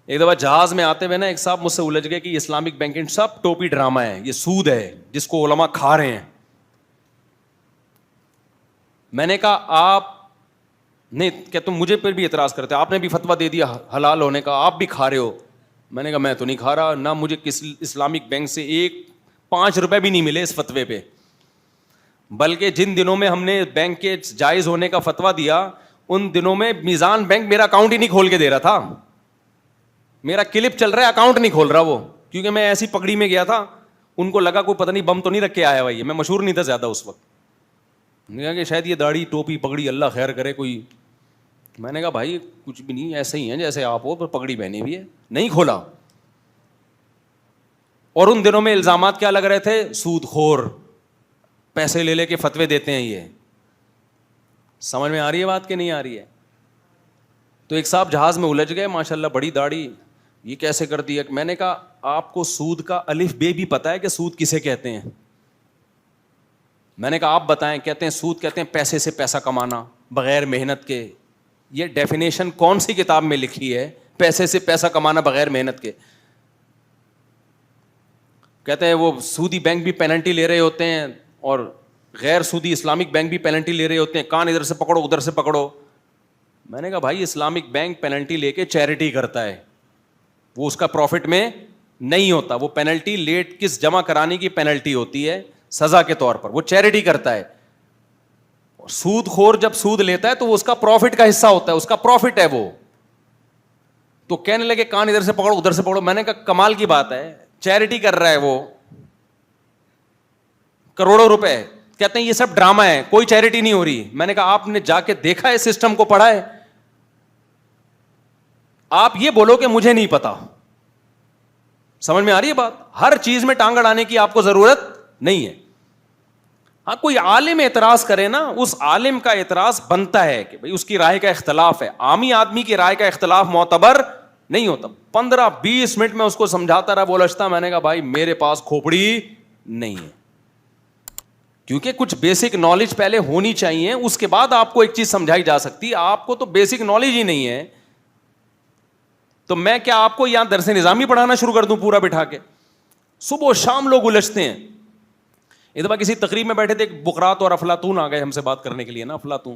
ایک دفعہ جہاز میں آتے ہوئے نا ایک صاحب مجھ سے الجھ گئے کہ یہ اسلامک بینکنگ سب ٹوپی ڈرامہ ہے, یہ سود ہے جس کو علماء کھا رہے ہیں. میں نے کہا آپ نہیں کہ تم مجھے پھر بھی اعتراض کرتے, آپ نے بھی فتویٰ دے دیا حلال ہونے کا, آپ بھی کھا رہے ہو. میں نے کہا میں تو نہیں کھا رہا, نہ مجھے کسی اسلامک بینک سے 5 روپے بھی نہیں ملے اس فتوے پہ, بلکہ جن دنوں میں ہم نے بینک کے جائز ہونے کا فتویٰ دیا ان دنوں میں میزان بینک میرا اکاؤنٹ ہی نہیں کھول کے دے رہا تھا. میرا کلپ چل رہا ہے, اکاؤنٹ نہیں کھول رہا وہ, کیونکہ میں ایسی پگڑی میں گیا تھا, ان کو لگا کوئی پتہ نہیں بم تو نہیں رکھ کے آیا بھائی, میں مشہور نہیں تھا زیادہ اس وقت, نے کہا کہ شاید یہ داڑھی ٹوپی پگڑی اللہ خیر کرے کوئی. میں نے کہا بھائی کچھ بھی نہیں, ایسے ہی ہیں جیسے آپ ہو, پر پگڑی پہنی بھی ہے. نہیں کھولا. اور ان دنوں میں الزامات کیا لگ رہے تھے, سود خور, پیسے لے لے کے فتوے دیتے ہیں. یہ سمجھ میں آ رہی ہے بات کہ نہیں آ رہی ہے؟ تو ایک صاحب جہاز میں الجھ گئے, ماشاءاللہ بڑی داڑھی, یہ کیسے کر دیا. میں نے کہا آپ کو سود کا الف بے بھی پتہ ہے کہ سود کسے کہتے ہیں؟ میں نے کہا آپ بتائیں. کہتے ہیں سود کہتے ہیں پیسے سے پیسہ کمانا بغیر محنت کے. یہ ڈیفینیشن کون سی کتاب میں لکھی ہے, پیسے سے پیسہ کمانا بغیر محنت کے؟ کہتے ہیں وہ سودی بینک بھی پینلٹی لے رہے ہوتے ہیں اور غیر سودی اسلامک بینک بھی پینلٹی لے رہے ہوتے ہیں, کان ادھر سے پکڑو ادھر سے پکڑو. میں نے کہا بھائی اسلامک بینک پینلٹی لے کے چیریٹی کرتا ہے, وہ اس کا پروفٹ میں نہیں ہوتا. وہ پینلٹی لیٹ کس جمع کرانے کی پینلٹی ہوتی ہے سزا کے طور پر, وہ چیریٹی کرتا ہے. سود خور جب سود لیتا ہے تو وہ اس کا پروفٹ کا حصہ ہوتا ہے, اس کا پروفٹ ہے وہ. تو کہنے لگے کان ادھر سے پکڑو ادھر سے پکڑو. میں نے کہا کمال کی بات ہے, چیریٹی کر رہا ہے وہ, کروڑوں روپے. کہتے ہیں یہ سب ڈرامہ ہے, کوئی چیریٹی نہیں ہو رہی. میں نے کہا آپ نے جا کے دیکھا ہے سسٹم کو, پڑھا ہے؟ آپ یہ بولو کہ مجھے نہیں پتا. سمجھ میں آ رہی ہے بات؟ ہر چیز میں ٹانگ اڑانے کی آپ کو ضرورت نہیں ہے. ہاں کوئی عالم اعتراض کرے نا, اس عالم کا اعتراض بنتا ہے کہ بھئی اس کی رائے کا اختلاف ہے. عامی آدمی کی رائے کا اختلاف معتبر نہیں ہوتا. 15-20 منٹ میں اس کو سمجھاتا رہا بولشتا. میں نے کہا بھائی میرے پاس کھوپڑی نہیں ہے, کیونکہ کچھ بیسک نالج پہلے ہونی چاہیے, اس کے بعد آپ کو ایک چیز سمجھائی جا سکتی. آپ کو تو بیسک نالج ہی نہیں ہے, تو میں کیا آپ کو یہاں درس نظامی پڑھانا شروع کر دوں پورا بٹھا کے؟ صبح و شام لوگ الجھتے ہیں. ایک دفعہ کسی تقریب میں بیٹھے تھے, ایک بقرات اور افلاطون آ گئے ہم سے بات کرنے کے لیے نا. افلاطون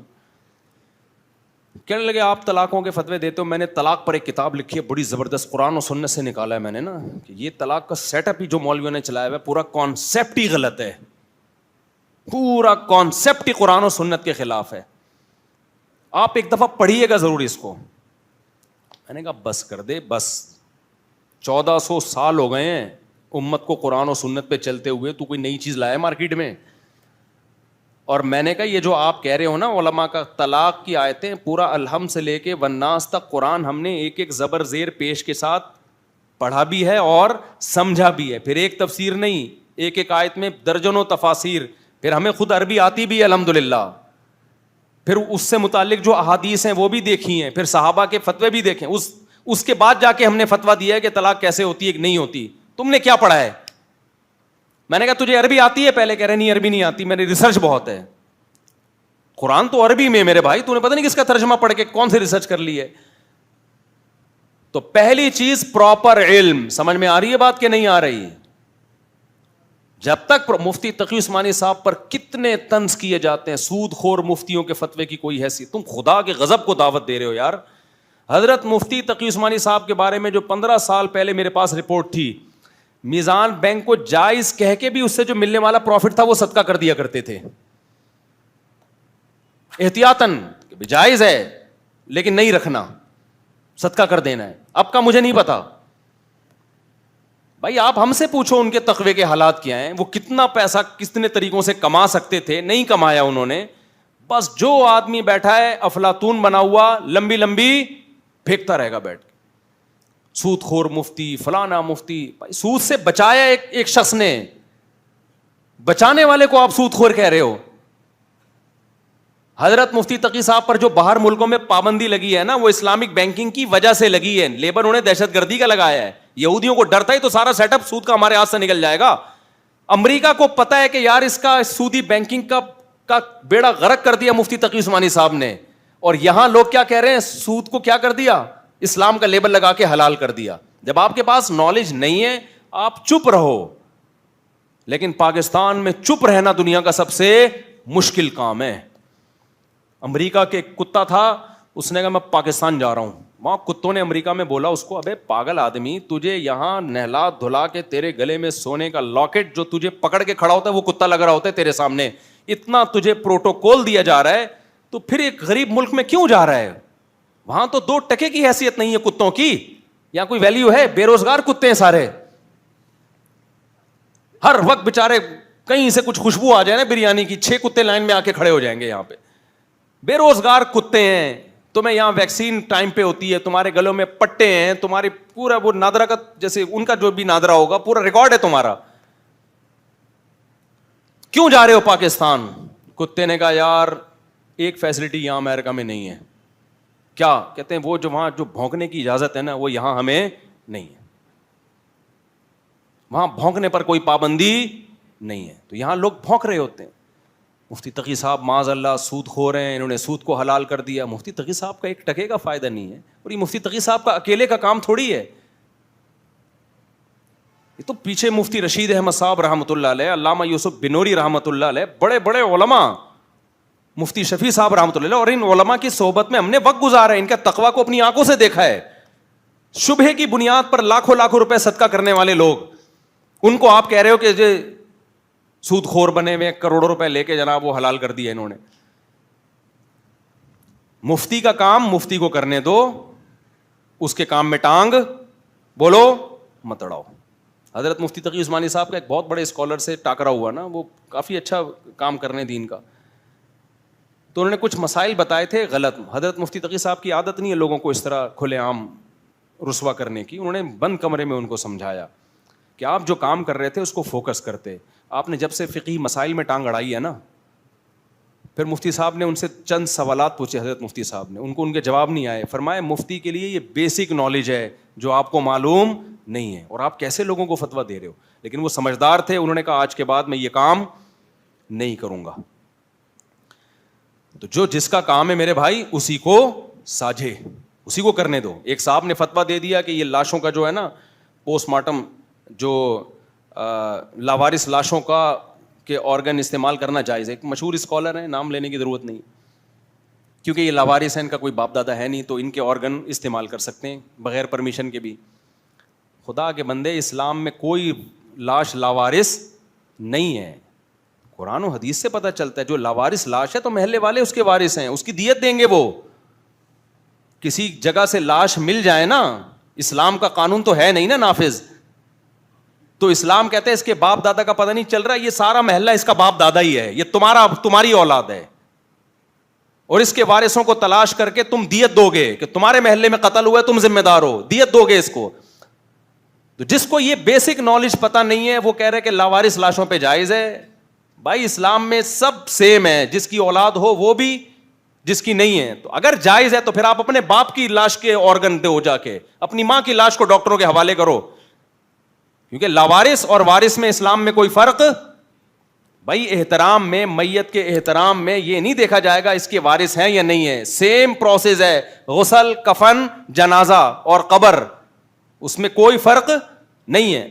کہنے لگے آپ طلاقوں کے فتوے دیتے ہو. میں نے طلاق پر ایک کتاب لکھی ہے بڑی زبردست, قرآن و سنت سے نکالا ہے میں نے نا, کہ یہ طلاق کا سیٹ اپ ہی جو مولویوں نے چلایا ہوا ہے پورا کانسیپٹ ہی غلط ہے, پورا کانسیپٹ ہی قرآن و سنت کے خلاف ہے. آپ ایک دفعہ پڑھیے گا ضرور اس کو. میں نے کہا بس کر دے بس, 1400 سال ہو گئے ہیں امت کو قرآن و سنت پہ چلتے ہوئے, تو کوئی نئی چیز لایا مارکیٹ میں؟ اور میں نے کہا یہ جو آپ کہہ رہے ہو نا علماء کا, طلاق کی آیتیں پورا الحمد سے لے کے والناس تک قرآن ہم نے ایک ایک زبر زیر پیش کے ساتھ پڑھا بھی ہے اور سمجھا بھی ہے. پھر ایک تفسیر نہیں, ایک ایک آیت میں درجنوں تفاسیر. پھر ہمیں خود عربی آتی بھی ہے الحمدللہ. پھر اس سے متعلق جو احادیث ہیں وہ بھی دیکھی ہیں, پھر صحابہ کے فتوے بھی دیکھیں. اس کے بعد جا کے ہم نے فتویٰ دیا ہے کہ طلاق کیسے ہوتی ہے کہ نہیں ہوتی. تم نے کیا پڑھا ہے؟ میں نے کہا تجھے عربی آتی ہے؟ پہلے کہہ رہے نہیں عربی نہیں آتی, میری ریسرچ بہت ہے. قرآن تو عربی میں میرے بھائی, تو نے پتہ نہیں کس کا ترجمہ پڑھ کے کون سی ریسرچ کر لی ہے. تو پہلی چیز پراپر علم. سمجھ میں آ رہی ہے بات کہ نہیں آ رہی؟ جب تک مفتی تقی عثمانی صاحب پر کتنے طنز کیے جاتے ہیں, سود خور مفتیوں کے فتوے کی کوئی حیثیت. تم خدا کے غضب کو دعوت دے رہے ہو یار. حضرت مفتی تقی عثمانی صاحب کے بارے میں جو 15 سال پہلے میرے پاس رپورٹ تھی, میزان بینک کو جائز کہہ کے بھی اس سے جو ملنے والا پروفٹ تھا وہ صدقہ کر دیا کرتے تھے احتیاطاً, کہ جائز ہے لیکن نہیں رکھنا, صدقہ کر دینا ہے. اب کا مجھے نہیں پتا بھائی, آپ ہم سے پوچھو ان کے تقوی کے حالات کیا ہیں, وہ کتنا پیسہ کتنے طریقوں سے کما سکتے تھے, نہیں کمایا انہوں نے. بس جو آدمی بیٹھا ہے افلاطون بنا ہوا, لمبی لمبی پھینکتا رہے گا بیٹھ کے. سود خور مفتی, فلانا مفتی. بھائی سود سے بچایا ایک شخص نے, بچانے والے کو آپ سود خور کہہ رہے ہو. حضرت مفتی تقی صاحب پر جو باہر ملکوں میں پابندی لگی ہے نا, وہ اسلامک بینکنگ کی وجہ سے لگی ہے. لیبر انہیں دہشت گردی کا لگایا ہے. یہودیوں کو ڈرتا ہی تو سارا سیٹ اپ سود کا ہمارے ہاتھ سے نکل جائے گا. امریکہ کو پتا ہے کہ یار اس کا سودی بینکنگ کا بیڑا غرق کر دیا مفتی تقی عثمانی صاحب نے, اور یہاں لوگ کیا کہہ رہے ہیں, سود کو کیا کر دیا, اسلام کا لیبل لگا کے حلال کر دیا. جب آپ کے پاس نالج نہیں ہے آپ چپ رہو. لیکن پاکستان میں چپ رہنا دنیا کا سب سے مشکل کام ہے. امریکہ کے ایک کتا تھا, اس نے کہا میں پاکستان جا رہا ہوں. وہاں کتوں نے امریکہ میں بولا اس کو, ابے پاگل آدمی, تجھے یہاں نہلا دھلا کے تیرے گلے میں سونے کا لاکٹ جو تجھے پکڑ کے کھڑا ہوتا ہے وہ کتا لگ رہا ہوتا ہے تیرے سامنے, اتنا تجھے پروٹوکول دیا جا رہا ہے, تو پھر ایک غریب ملک میں کیوں جا رہا ہے؟ وہاں تو 2 ٹکے کی حیثیت نہیں ہے کتوں کی, یہاں کوئی ویلیو ہے؟ بے روزگار کتے ہیں سارے, ہر وقت بےچارے کہیں سے کچھ خوشبو آ جائے نا بریانی کی 6 کتے لائن میں آ کے کھڑے ہو جائیں گے یہاں پہ. بے روزگار کتے ہیں. تمہیں یہاں ویکسین ٹائم پہ ہوتی ہے, تمہارے گلوں میں پٹے ہیں, تمہاری پورا وہ نادرا کا جیسے ان کا جو بھی نادرا ہوگا پورا ریکارڈ ہے تمہارا. کیوں جا رہے ہو پاکستان؟ کتے نے کہا یار ایک فیسلٹی یہاں امریکہ میں نہیں ہے. کیا کہتے ہیں؟ وہ جو وہاں جو بھونکنے کی اجازت ہے نا وہ یہاں ہمیں نہیں ہے, وہاں بھونکنے پر کوئی پابندی نہیں ہے. تو یہاں لوگ بھونک رہے ہوتے ہیں. مفتی تقی صاحب معاذ اللہ سود خور ہیں, انہوں نے سود کو حلال کر دیا. مفتی تقی صاحب کا 1 ٹکے کا فائدہ نہیں ہے, اور یہ مفتی تقی صاحب کا اکیلے کا کام تھوڑی ہے. یہ تو پیچھے مفتی رشید احمد صاحب رحمۃ اللہ علیہ, علامہ یوسف بنوری رحمۃ اللہ علیہ, بڑے بڑے علماء, مفتی شفیع صاحب رحمۃ اللہ علیہ, اور ان علماء کی صحبت میں ہم نے وقت گزارا ہے, ان کا تقویٰ کو اپنی آنکھوں سے دیکھا ہے. شبہے کی بنیاد پر لاکھوں لاکھوں روپے صدقہ کرنے والے لوگ, ان کو آپ کہہ رہے ہو کہ جو سود خور بنے ہوئے کروڑوں روپے لے کے جناب وہ حلال کر دیا انہوں نے. مفتی کا کام مفتی کو کرنے دو, اس کے کام میں ٹانگ بولو مت اڑاؤ. حضرت مفتی تقی عثمانی صاحب کا ایک بہت بڑے اسکالر سے ٹاکرا ہوا نا, وہ کافی اچھا کام کرنے دین کا, تو انہوں نے کچھ مسائل بتائے تھے غلط. حضرت مفتی تقی صاحب کی عادت نہیں ہے لوگوں کو اس طرح کھلے عام رسوا کرنے کی. انہوں نے بند کمرے میں ان کو سمجھایا کہ آپ جو کام کر رہے تھے اس کو فوکس کرتے. آپ نے جب سے فقہی مسائل میں ٹانگ اڑائی ہے نا, پھر مفتی صاحب نے ان سے چند سوالات پوچھے, حضرت مفتی صاحب نے, ان کو ان کے جواب نہیں آئے. فرمایا مفتی کے لیے یہ بیسک نالج ہے جو آپ کو معلوم نہیں ہے, اور آپ کیسے لوگوں کو فتویٰ دے رہے ہو. لیکن وہ سمجھدار تھے, انہوں نے کہا آج کے بعد میں یہ کام نہیں کروں گا. تو جو جس کا کام ہے میرے بھائی اسی کو ساجھے, اسی کو کرنے دو. ایک صاحب نے فتویٰ دے دیا کہ یہ لاشوں کا جو ہے نا پوسٹ مارٹم, جو لاوارث لاشوں کا کے آرگن استعمال کرنا جائز ہے. ایک مشہور اسکالر ہیں, نام لینے کی ضرورت نہیں, کیونکہ یہ لاوارث ہیں, ان کا کوئی باپ دادا ہے نہیں, تو ان کے آرگن استعمال کر سکتے ہیں بغیر پرمیشن کے بھی. خدا کے بندے, اسلام میں کوئی لاش لاوارث نہیں ہے. قرآن و حدیث سے پتہ چلتا ہے جو لاوارث لاش ہے تو محلے والے اس کے وارث ہیں, اس کی دیت دیں گے. وہ کسی جگہ سے لاش مل جائے نا, اسلام کا قانون تو ہے نہیں نا نافذ, تو اسلام کہتے ہیں اس کے باپ دادا کا پتہ نہیں چل رہا, یہ سارا محلہ اس کا باپ دادا ہی ہے, یہ تمہاری اولاد ہے, اور اس کے وارثوں کو تلاش کر کے تم دیت دو گے کہ تمہارے محلے میں قتل ہوا ہے, تم ذمہ دار ہو, دیت دو گے اس کو. تو جس کو یہ بیسک نالج پتہ نہیں ہے وہ کہہ رہے کہ لاوارث لاشوں پہ جائز ہے. بھائی اسلام میں سب سیم ہے, جس کی اولاد ہو وہ بھی, جس کی نہیں ہے. تو اگر جائز ہے تو پھر آپ اپنے باپ کی لاش کے آرگن دو, جا کے اپنی ماں کی لاش کو ڈاکٹروں کے حوالے کرو, کیونکہ لاوارث اور وارث میں اسلام میں کوئی فرق. بھائی احترام میں, میت کے احترام میں یہ نہیں دیکھا جائے گا اس کے وارث ہیں یا نہیں ہے, سیم پروسیس ہے. غسل, کفن, جنازہ اور قبر, اس میں کوئی فرق نہیں ہے.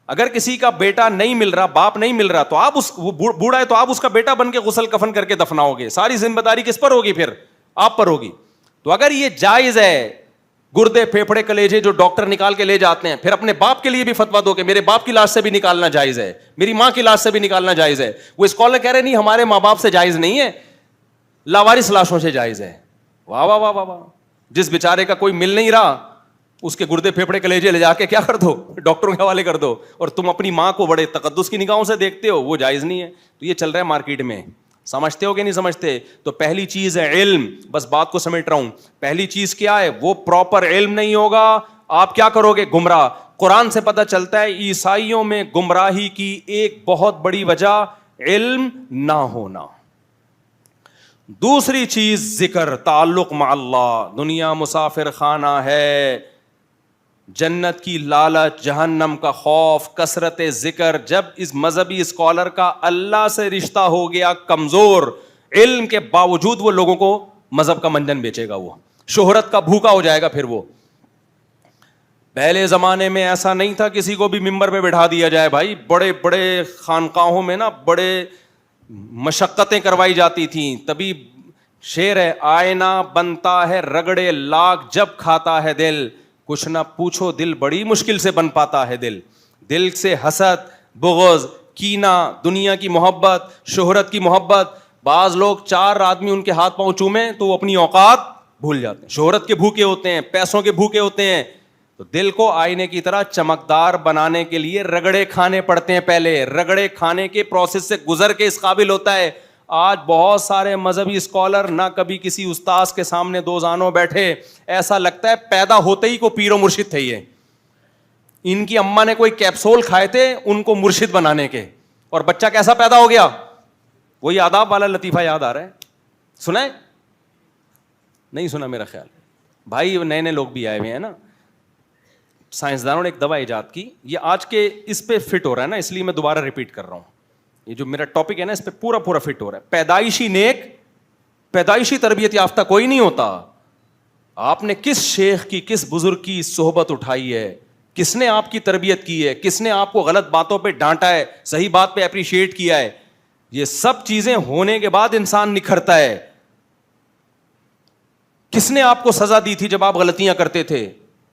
اگر کسی کا بیٹا نہیں مل رہا, باپ نہیں مل رہا, تو آپ وہ بوڑھا ہے تو آپ اس کا بیٹا بن کے غسل کفن کر کے دفناؤ گے. ساری ذمہ داری کس پر ہوگی؟ پھر آپ پر ہوگی. تو اگر یہ جائز ہے, گردے پھیپھڑے کلیجے جو ڈاکٹر نکال کے لے جاتے ہیں, پھر اپنے باپ کے لیے بھی فتویٰ دو کہ میرے باپ کی لاش سے بھی نکالنا جائز ہے, میری ماں کی لاش سے بھی نکالنا جائز ہے. وہ اسکالر کہہ رہے نہیں ہمارے ماں باپ سے جائز نہیں ہے, لاوارث لاشوں سے جائز ہے. واہ واہ واہ واہ. جس بیچارے کا کوئی مل نہیں رہا اس کے گردے پھیپھڑے کلیجے لے جا کے کیا کر دو, ڈاکٹروں کے حوالے کر دو, اور تم اپنی ماں کو بڑے تقدس کی نگاہوں سے دیکھتے ہو, وہ جائز نہیں ہے. تو یہ چل رہا ہے مارکیٹ میں, سمجھتے ہو کہ نہیں سمجھتے؟ تو پہلی چیز ہے علم, بس بات کو سمیٹ رہا ہوں. پہلی چیز کیا ہے؟ وہ پراپر علم نہیں ہوگا, آپ کیا کرو گے؟ گمراہ. قرآن سے پتہ چلتا ہے عیسائیوں میں گمراہی کی ایک بہت بڑی وجہ علم نہ ہونا. دوسری چیز ذکر, تعلق مع اللہ. دنیا مسافر خانہ ہے, جنت کی لالچ, جہنم کا خوف, کثرت ذکر. جب اس مذہبی اسکالر کا اللہ سے رشتہ ہو گیا کمزور, علم کے باوجود وہ لوگوں کو مذہب کا منجن بیچے گا, وہ شہرت کا بھوکا ہو جائے گا. پھر وہ پہلے زمانے میں ایسا نہیں تھا کسی کو بھی ممبر پہ بٹھا دیا جائے بھائی. بڑے بڑے خانقاہوں میں نا بڑے مشقتیں کروائی جاتی تھیں. تبھی شعر ہے, آئینہ بنتا ہے رگڑے لاکھ جب کھاتا ہے دل, کچھ نہ پوچھو دل بڑی مشکل سے بن پاتا ہے دل. دل سے حسد, بغض, کینہ, دنیا کی محبت, شہرت کی محبت. بعض لوگ 4 آدمی ان کے ہاتھ پاؤں چومیں تو وہ اپنی اوقات بھول جاتے ہیں, شہرت کے بھوکے ہوتے ہیں, پیسوں کے بھوکے ہوتے ہیں. تو دل کو آئینے کی طرح چمکدار بنانے کے لیے رگڑے کھانے پڑتے ہیں. پہلے رگڑے کھانے کے پروسیس سے گزر کے اس قابل ہوتا ہے. آج بہت سارے مذہبی اسکالر نہ کبھی کسی استاذ کے سامنے 2 زانوں بیٹھے, ایسا لگتا ہے پیدا ہوتے ہی کو پیر و مرشد تھے. یہ ان کی اماں نے کوئی کیپسول کھائے تھے ان کو مرشد بنانے کے, اور بچہ کیسا پیدا ہو گیا. وہی آداب والا لطیفہ یاد آ رہا ہے, سنا ہے نہیں سنا میرا خیال بھائی. نئے نئے لوگ بھی آئے ہوئے ہیں نا. سائنسدانوں نے ایک دوا ایجاد کی, یہ آج کے اس پہ فٹ ہو رہا ہے نا, اس لیے میں دوبارہ ریپیٹ کر رہا ہوں. یہ جو میرا ٹاپک ہے نا اس پہ پورا فٹ ہو رہا ہے. پیدائشی نیک, پیدائشی تربیت یافتہ کوئی نہیں ہوتا. آپ نے کس شیخ کی, کس بزرگ کی صحبت اٹھائی ہے, کس نے آپ کی تربیت کی ہے, کس نے آپ کو غلط باتوں پہ ڈانٹا ہے, صحیح بات پہ اپریشیٹ کیا ہے, یہ سب چیزیں ہونے کے بعد انسان نکھرتا ہے. کس نے آپ کو سزا دی تھی جب آپ غلطیاں کرتے تھے,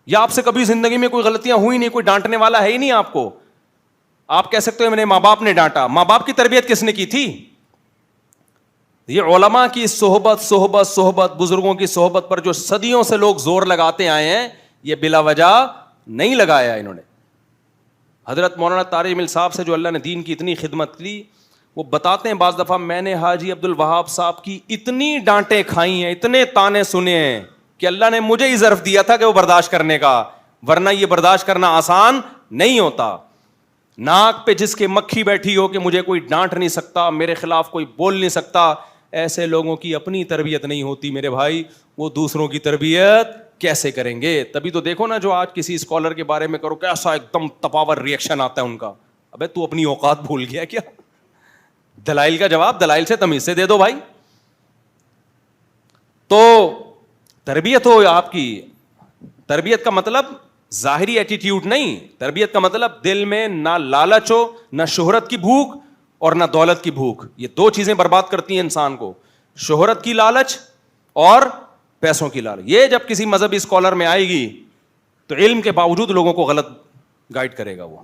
یا آپ سے کبھی زندگی میں کوئی غلطیاں ہوئی نہیں, کوئی ڈانٹنے والا ہے ہی نہیں آپ کو. آپ کہہ سکتے ہو میرے ماں باپ نے ڈانٹا, ماں باپ کی تربیت کس نے کی تھی؟ یہ علماء کی صحبت, بزرگوں کی صحبت پر جو صدیوں سے لوگ زور لگاتے آئے ہیں, یہ بلا وجہ نہیں لگایا انہوں نے. حضرت مولانا طارق جمیل صاحب سے جو اللہ نے دین کی اتنی خدمت کی, وہ بتاتے ہیں بعض دفعہ میں نے حاجی عبد الوہاب صاحب کی اتنی ڈانٹیں کھائی ہیں, اتنے تانے سنے ہیں کہ اللہ نے مجھے ہی ظرف دیا تھا کہ وہ برداشت کرنے کا, ورنہ یہ برداشت کرنا آسان نہیں ہوتا. ناک پہ جس کے مکھی بیٹھی ہو کہ مجھے کوئی ڈانٹ نہیں سکتا, میرے خلاف کوئی بول نہیں سکتا, ایسے لوگوں کی اپنی تربیت نہیں ہوتی میرے بھائی, وہ دوسروں کی تربیت کیسے کریں گے؟ تبھی تو دیکھو نا جو آج کسی اسکالر کے بارے میں کرو کیسا ایک دم تپاور ریئیکشن آتا ہے ان کا. ابے تو اپنی اوقات بھول گیا کیا؟ دلائل کا جواب دلائل سے تمیز سے دے دو بھائی. تو تربیت ہو آپ کی, تربیت کا مطلب ظاہری ایٹیٹیوڈ نہیں, تربیت کا مطلب دل میں نہ لالچ ہو, نہ شہرت کی بھوک اور نہ دولت کی بھوک. یہ 2 چیزیں برباد کرتی ہیں انسان کو, شہرت کی لالچ اور پیسوں کی لالچ. یہ جب کسی مذہبی اسکالر میں آئے گی تو علم کے باوجود لوگوں کو غلط گائیڈ کرے گا وہ.